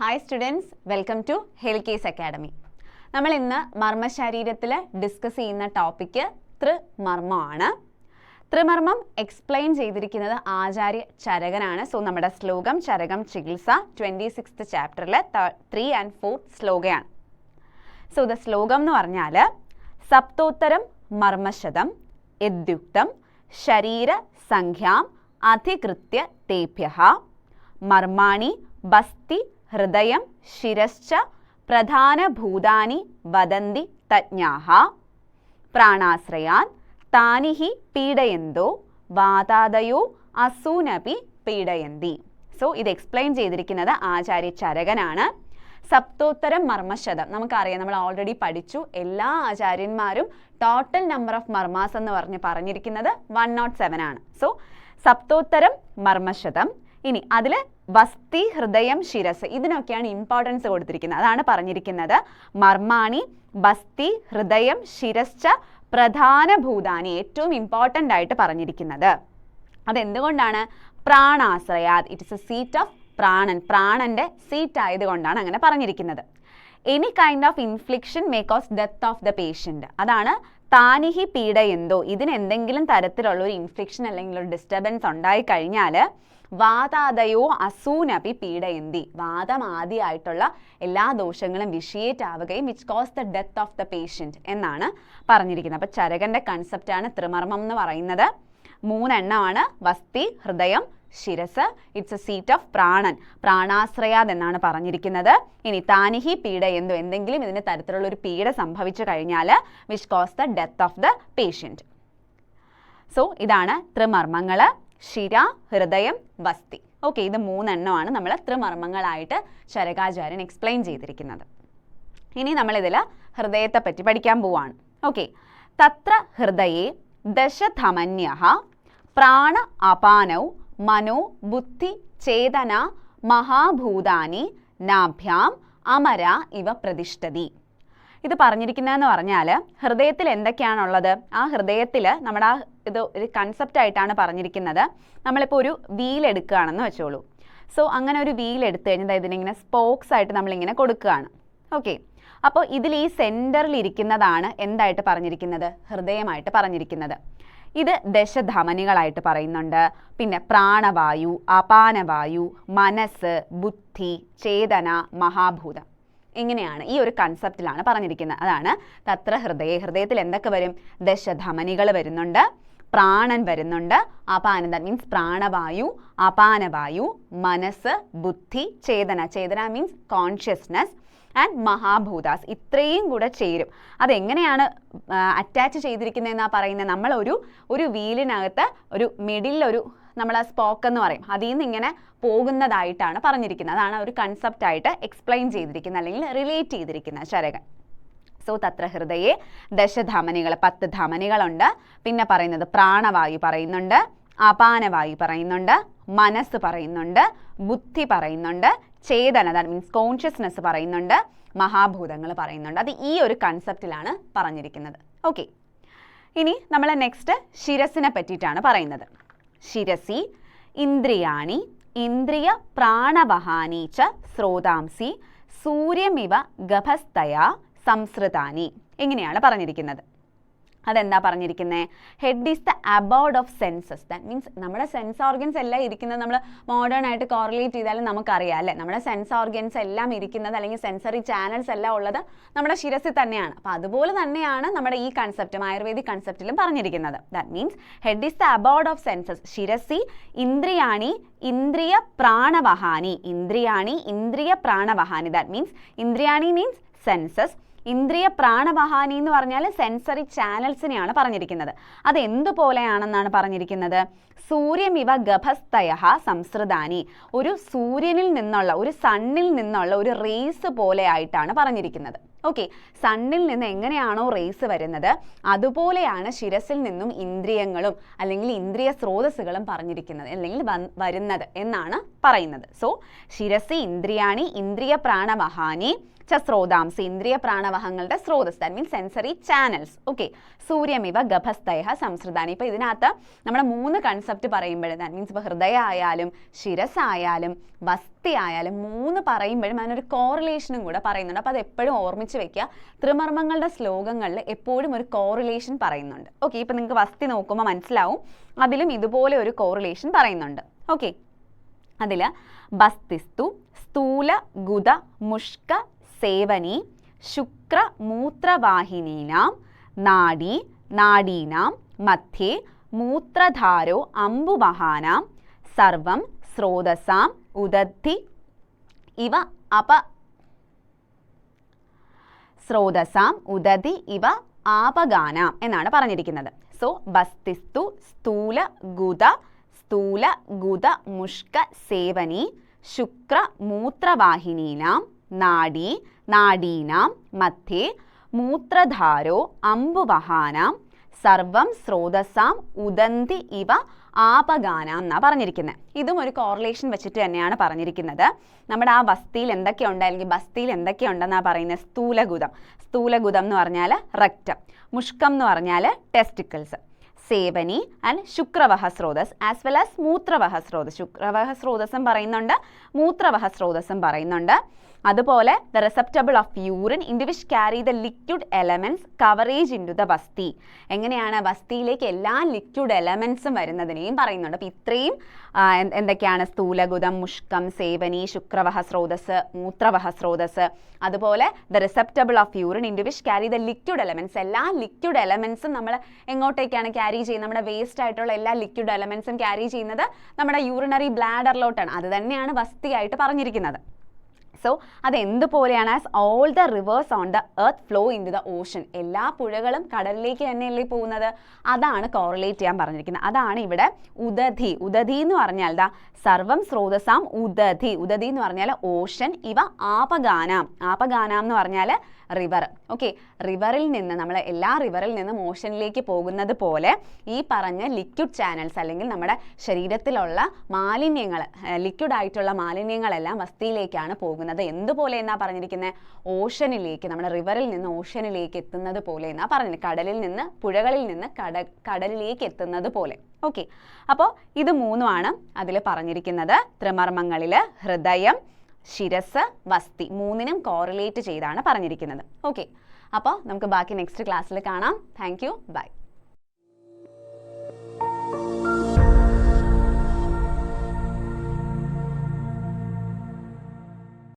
Hi students, welcome to ഹെൽക്കേസ് academy. നമ്മൾ ഇന്ന് മർമ്മശരീരത്തിൽ ഡിസ്കസ് ചെയ്യുന്ന ടോപ്പിക്ക് ത്രിമർമ്മമാണ്. ത്രിമർമ്മം എക്സ്പ്ലെയിൻ ചെയ്തിരിക്കുന്നത് ആചാര്യ ചരകനാണ്. സോ നമ്മുടെ ശ്ലോകം ചരകം ചികിത്സ 26th ചാപ്റ്ററിലെ 3 and 4 ശ്ലോകയാണ്. സോ ദ ശ്ലോകം എന്ന് പറഞ്ഞാൽ സപ്തോത്തരം മർമ്മശതം യദ്യുക്തം ശരീര സംഖ്യാം അധികൃത്യ തേഭ്യഃ മർമാണി ബസ്തി ഹൃദയം ശിരശ്ച പ്രധാനഭൂതാനി വദന്തി തജ്ഞാഃ പ്രാണാശ്രയാൻ താനി ഹി പീഡയന്തോ വാതാദയോ അസൂനപി പീഡയന്തി. സോ ഇത് എക്സ്പ്ലെയിൻ ചെയ്തിരിക്കുന്നത് ആചാര്യ ചരകനാണ്. സപ്തോത്തരം മർമ്മശതം നമുക്കറിയാം, നമ്മൾ ഓൾറെഡി പഠിച്ചു. എല്ലാ ആചാര്യന്മാരും ടോട്ടൽ നമ്പർ ഓഫ് മർമാസ് എന്ന് പറഞ്ഞിരിക്കുന്നത് 107 ആണ്. സോ സപ്തോത്തരം മർമ്മശതം. ഇനി അതിൽ വസ്തി ഹൃദയം ശിരസ് ഇതിനൊക്കെയാണ് ഇമ്പോർട്ടൻസ് കൊടുത്തിരിക്കുന്നത്. അതാണ് പറഞ്ഞിരിക്കുന്നത് മർമാണി ബസ്തി ഹൃദയം ശിരശ്ച പ്രധാനഭൂതാനി, ഏറ്റവും ഇമ്പോർട്ടൻ്റ് ആയിട്ട് പറഞ്ഞിരിക്കുന്നത്. അതെന്തുകൊണ്ടാണ്? പ്രാണാശ്രയാത്, it is a seat of പ്രാണൻ, പ്രാണന്റെ സീറ്റ് ആയതുകൊണ്ടാണ് അങ്ങനെ പറഞ്ഞിരിക്കുന്നത്. Any kind of infliction may cause death of the patient, അതാണ് താനിഹി പീഡയന്തോ. ഇതിന് എന്തെങ്കിലും തരത്തിലുള്ള ഒരു ഇൻഫ്ലിക്ഷൻ അല്ലെങ്കിൽ ഒരു ഡിസ്റ്റർബൻസ് ഉണ്ടായി കഴിഞ്ഞാൽ വാതാദയോ അസൂനപി പീഡയന്തി, വാദം ആദ്യമായിട്ടുള്ള എല്ലാ ദോഷങ്ങളും വിഷിയേറ്റ് ആവുകയും which cause the death of the patient എന്നാണ് പറഞ്ഞിരിക്കുന്നത്. അപ്പോൾ ചരകന്റെ കൺസെപ്റ്റാണ് ത്രിമർമ്മം എന്ന് പറയുന്നത്. 3 എണ്ണമാണ്: വസ്തി ഹൃദയം ശിരസ്. ഇറ്റ്സ് എ സീറ്റ് ഓഫ് പ്രാണൻ, പ്രാണാശ്രയാത് എന്നാണ് പറഞ്ഞിരിക്കുന്നത്. ഇനി താനിഹി പീഡയന്തോ, എന്തെങ്കിലും ഇതിന് തരത്തിലുള്ള ഒരു പീഡ സംഭവിച്ചു കഴിഞ്ഞാൽ which cause the death of the patient. So ഇതാണ് ത്രിമർമ്മങ്ങൾ: ശിര, ഹൃദയം, വസ്തി. ഓക്കെ, ഇത് 3 എണ്ണമാണ് നമ്മൾ ത്രിമർമ്മങ്ങളായിട്ട് ചരകാചാര്യൻ എക്സ്പ്ലെയിൻ ചെയ്തിരിക്കുന്നത്. ഇനി നമ്മളിതിൽ ഹൃദയത്തെ പറ്റി പഠിക്കാൻ പോവാണ്. ഓക്കെ, തത്ര ഹൃദയേ ദശധമന്യഃ പ്രാണ അപാനൗ മനോ ബുദ്ധി ചേതന മഹാഭൂതാനി നാഭ്യാം അമര ഇവ പ്രതിഷ്ഠതി. ഇത് പറഞ്ഞിരിക്കുന്നതെന്ന് പറഞ്ഞാൽ ഹൃദയത്തിൽ എന്തൊക്കെയാണുള്ളത്? ആ ഹൃദയത്തിൽ നമ്മുടെ ഇത് ഒരു കൺസെപ്റ്റ് ആയിട്ടാണ് പറഞ്ഞിരിക്കുന്നത്. നമ്മളിപ്പോൾ ഒരു വീൽ എടുക്കുകയാണെന്ന് വെച്ചോളൂ. സോ അങ്ങനെ ഒരു വീൽ എടുത്തു കഴിഞ്ഞാൽ ഇതിനിങ്ങനെ സ്പോക്സ് ആയിട്ട് നമ്മളിങ്ങനെ കൊടുക്കുകയാണ്. ഓക്കെ, അപ്പോൾ ഇതിൽ ഈ സെൻറ്ററിൽ ഇരിക്കുന്നതാണ് എന്തായിട്ട് പറഞ്ഞിരിക്കുന്നത്? ഹൃദയമായിട്ട് പറഞ്ഞിരിക്കുന്നത്. ഇത് ദശധമനികളായിട്ട് പറയുന്നുണ്ട്. പിന്നെ പ്രാണവായു, അപാനവായു, മനസ്സ്, ബുദ്ധി, ചേതന, മഹാഭൂതം, ഇങ്ങനെയാണ് ഈ ഒരു കൺസെപ്റ്റിലാണ് പറഞ്ഞിരിക്കുന്നത്. അതാണ് തത്ര ഹൃദയ. ഹൃദയത്തിൽ എന്തൊക്കെ വരും? ദശധമനികൾ വരുന്നുണ്ട്, പ്രാണൻ വരുന്നുണ്ട്, അപാനം ദാറ്റ് മീൻസ് പ്രാണവായു, അപാനവായു, മനസ്സ്, ബുദ്ധി, ചേതന, ചേതന മീൻസ് കോൺഷ്യസ്നസ്, ആൻഡ് മഹാഭൂതാസ്. ഇത്രയും കൂടെ ചേരും. അതെങ്ങനെയാണ് അറ്റാച്ച് ചെയ്തിരിക്കുന്നതെന്നാണ് പറയുന്നത്. നമ്മൾ ഒരു വീലിനകത്ത് ഒരു മിഡിൽ ഒരു നമ്മൾ സ്പോക്ക് എന്ന് പറയും, അതിൽ നിന്ന് ഇങ്ങനെ പോകുന്നതായിട്ടാണ് പറഞ്ഞിരിക്കുന്നത്. അതാണ് ഒരു കൺസെപ്റ്റായിട്ട് എക്സ്പ്ലെയിൻ ചെയ്തിരിക്കുന്നത് അല്ലെങ്കിൽ റിലേറ്റ് ചെയ്തിരിക്കുന്നത് ചരകൻ. സോ തത്ര ഹൃദയെ ദശധമനികൾ, 10 ധമനികളുണ്ട്. പിന്നെ പറയുന്നത് പ്രാണവായു പറയുന്നുണ്ട്, അപാനവായു പറയുന്നുണ്ട്, മനസ്സ് പറയുന്നുണ്ട്, ബുദ്ധി പറയുന്നുണ്ട്, ചേതന ദാറ്റ് മീൻസ് കോൺഷ്യസ്നെസ് പറയുന്നുണ്ട്, മഹാഭൂതങ്ങൾ പറയുന്നുണ്ട്. അത് ഈ ഒരു കൺസെപ്റ്റിലാണ് പറഞ്ഞിരിക്കുന്നത്. ഓക്കെ, ഇനി നമ്മൾ നെക്സ്റ്റ് ശിരസിനെ പറ്റിയിട്ടാണ് പറയുന്നത്. ശിരസി ഇന്ദ്രിയാണി ഇന്ദ്രിയ പ്രാണവഹാനി ച സ്രോതാംസി സൂര്യമിവ ഗഭസ്തയാ സംസൃതാനി. ഇങ്ങനെയാണ് പറഞ്ഞിരിക്കുന്നത്. അതെന്താ പറഞ്ഞിരിക്കുന്നത്? Head is the abode of census. That means നമ്മുടെ സെൻസ് ഓർഗൻസ് എല്ലാം ഇരിക്കുന്നത്, നമ്മൾ മോഡേൺ ആയിട്ട് കോറിലേറ്റ് ചെയ്താലും നമുക്കറിയാം അല്ലേ, നമ്മുടെ സെൻസ് ഓർഗൻസ് എല്ലാം ഇരിക്കുന്നത് അല്ലെങ്കിൽ സെൻസറി ചാനൽസ് എല്ലാം ഉള്ളത് നമ്മുടെ ശിരസിൽ തന്നെയാണ്. അപ്പോൾ അതുപോലെ തന്നെയാണ് നമ്മുടെ ഈ കൺസെപ്റ്റും ആയുർവേദിക് കൺസെപ്റ്റിലും പറഞ്ഞിരിക്കുന്നത്. That means head is the abode of senses. ശിരസി ഇന്ദ്രിയാണി ഇന്ദ്രിയ പ്രാണവഹാനി. ഇന്ദ്രിയാണി ഇന്ദ്രിയ പ്രാണവഹാനി. ദാറ്റ് മീൻസ് ഇന്ദ്രിയാണി മീൻസ് സെൻസസ്. ഇന്ദ്രിയ പ്രാണവഹാനി എന്ന് പറഞ്ഞാൽ സെൻസറി ചാനൽസിനെയാണ് പറഞ്ഞിരിക്കുന്നത്. അത് എന്തുപോലെയാണെന്നാണ് പറഞ്ഞിരിക്കുന്നത്? സൂര്യമിവ ഗഭസ്തയഃ സംസൃതാനി. ഒരു സൂര്യനിൽ നിന്നുള്ള, ഒരു സണ്ണിൽ നിന്നുള്ള ഒരു റേസ് പോലെ ആയിട്ടാണ് പറഞ്ഞിരിക്കുന്നത്. ഓക്കെ, സണ്ണിൽ നിന്ന് എങ്ങനെയാണോ റേസ് വരുന്നത് അതുപോലെയാണ് ശിരസിൽ നിന്നും ഇന്ദ്രിയങ്ങളും അല്ലെങ്കിൽ ഇന്ദ്രിയ സ്രോതസ്സുകളും പറഞ്ഞിരിക്കുന്നത് അല്ലെങ്കിൽ വരുന്നത് എന്നാണ് പറയുന്നത്. സോ ശിരസി ഇന്ദ്രിയാണി ഇന്ദ്രിയ പ്രാണവഹാനി സ്രോതാംസി, ഇന്ദ്രിയ പ്രാണവഹങ്ങളുടെ സ്രോതസ്, that means sensory channels. Okay, സൂര്യമിവ ഗഭസ്തയ സംസ്കൃതാനി. ഇപ്പോൾ ഇതിനകത്ത് നമ്മുടെ 3 കൺസെപ്റ്റ് പറയുമ്പോഴും ദാറ്റ് മീൻസ് ഇപ്പോൾ ഹൃദയ ആയാലും ശിരസായാലും വസ്തി ആയാലും 3 പറയുമ്പോഴും അതിനൊരു കോറിലേഷനും കൂടെ പറയുന്നുണ്ട്. അപ്പോൾ അത് എപ്പോഴും ഓർമ്മിച്ച് വെക്കുക. ത്രിമർമ്മങ്ങളുടെ ശ്ലോകങ്ങളിൽ എപ്പോഴും ഒരു കോറിലേഷൻ പറയുന്നുണ്ട്. ഓക്കെ, ഇപ്പോൾ നിങ്ങൾക്ക് വസ്തി നോക്കുമ്പോൾ മനസ്സിലാവും അതിലും ഇതുപോലെ ഒരു കോറിലേഷൻ പറയുന്നുണ്ട്. ഓക്കെ, അതിൽ ബസ്തിസ്തു സ്ഥൂല ഗുദ മുഷ്ക സേവനി ശുക്ര മൂത്രവാഹിനീനാം നാഡീ നാഡീനാം മധ്യേ മൂത്രധാരോ അംബുവഹാനാം സർവം സ്രോതസാം ഉദദ്ധി ഇവ സ്രോതസാം ഉദതി ഇവ ആപഗാനാം എന്നാണ് പറഞ്ഞിരിക്കുന്നത്. സോ ബസ്തിസ്തു സ്ഥൂല ഗുദ മുഷ്ക സേവനി ശുക്ര മൂത്രവാഹിനീനാം നാഡീ നാഡീനാം മധ്യേ മൂത്രധാരോ അംബുവഹാനാം സർവം സ്രോതസാം ഉദന്തി ഇവ ആപഗാനാം എന്നാണ് പറഞ്ഞിരിക്കുന്നത്. ഇതും ഒരു കോറിലേഷൻ വെച്ചിട്ട് തന്നെയാണ് പറഞ്ഞിരിക്കുന്നത്. നമ്മുടെ ആ വസ്തിയിൽ എന്തൊക്കെയുണ്ട് അല്ലെങ്കിൽ ബസ്തിയിൽ എന്തൊക്കെയുണ്ടെന്നാണ് പറയുന്നത്. സ്ഥൂലഗുദം എന്ന് പറഞ്ഞാൽ റെക്റ്റം, മുഷ്കം എന്ന് പറഞ്ഞാൽ ടെസ്റ്റിക്കിൾസ്, സേവനി ആൻഡ് ശുക്രവഹ സ്രോതസ് ആസ് വെൽ ആസ് മൂത്രവഹ സ്രോതസ്. ശുക്രവഹ സ്രോതസ്സും പറയുന്നുണ്ട്, മൂത്രവഹ സ്രോതസ്സും പറയുന്നുണ്ട്. അതുപോലെ the receptacle of urine in which carry the liquid elements coverage into the വസ്തി. എങ്ങനെയാണ് വസ്തിയിലേക്ക് എല്ലാ ലിക്വിഡ് എലമെന്റ്സും വരുന്നതിനെയും പറയുന്നുണ്ട്. അപ്പോൾ ഇത്രയും എന്തൊക്കെയാണ് സ്ഥൂലഗുദം, മുഷ്കം, സേവനി, ശുക്രവഹ സ്രോതസ്, മൂത്രവഹ സ്രോതസ്, അതുപോലെ the receptacle of urine into which carry the liquid elements. എല്ലാ ലിക്വിഡ് എലമെന്റ്സും നമ്മൾ എങ്ങോട്ടേക്കാണ് ക്യാരി ചെയ്യുന്നത്? നമ്മുടെ വേസ്റ്റ് ആയിട്ടുള്ള എല്ലാ ലിക്വിഡ് എലമെന്റ്സും ക്യാരി ചെയ്യുന്നത് നമ്മുടെ യൂറിനറി ബ്ലാഡറിലോട്ടാണ്. അത് തന്നെയാണ് വസ്തിയായിട്ട് പറഞ്ഞിരിക്കുന്നത്. സോ അതെന്തുപോലെയാണ്? As all the rivers on the earth flow into the ocean. എല്ലാ പുഴകളും കടലിലേക്ക് തന്നെയല്ലേ പോകുന്നത്? അതാണ് കോറിലേറ്റ് ചെയ്യാൻ പറഞ്ഞിരിക്കുന്നത്. അതാണ് ഇവിടെ ഉദധി. ഉദധി എന്ന് പറഞ്ഞാൽ ദാ സർവം സ്രോതസാം ഉദധി. ഉദധി എന്ന് പറഞ്ഞാൽ ഓഷൻ. ഇവ ആപഗാനാം. ആപഗാനാം എന്ന് പറഞ്ഞാൽ റിവർ. ഓക്കെ, റിവറിൽ നിന്ന് നമ്മൾ എല്ലാ റിവറിൽ നിന്നും ഓഷനിലേക്ക് പോകുന്നത് പോലെ ഈ പറഞ്ഞ ലിക്വിഡ് ചാനൽസ് അല്ലെങ്കിൽ നമ്മുടെ ശരീരത്തിലുള്ള മാലിന്യങ്ങൾ, ലിക്വിഡ് ആയിട്ടുള്ള മാലിന്യങ്ങളെല്ലാം വസ്തിയിലേക്കാണ് പോകുന്നത്. എന്തുപോലെ എന്നാ പറഞ്ഞിരിക്കുന്നത്? ഓഷനിലേക്ക്, നമ്മുടെ റിവറിൽ നിന്ന് ഓഷനിലേക്ക് എത്തുന്നത് പോലെ എന്നാ പറഞ്ഞത്. കടലിൽ നിന്ന്, പുഴകളിൽ നിന്ന് കടലിലേക്ക് എത്തുന്നത് പോലെ. ഓക്കെ, അപ്പോൾ ഇത് 3ആണ് അതിൽ പറഞ്ഞിരിക്കുന്നത്. ത്രിമർമ്മങ്ങളിൽ ഹൃദയം, ശിരസ്, വസ്തി 3നും കോറിലേറ്റ് ചെയ്താണ് പറഞ്ഞിരിക്കുന്നത്. ഓക്കെ, അപ്പോൾ നമുക്ക് ബാക്കി നെക്സ്റ്റ് ക്ലാസ്സിൽ കാണാം. Thank you, by.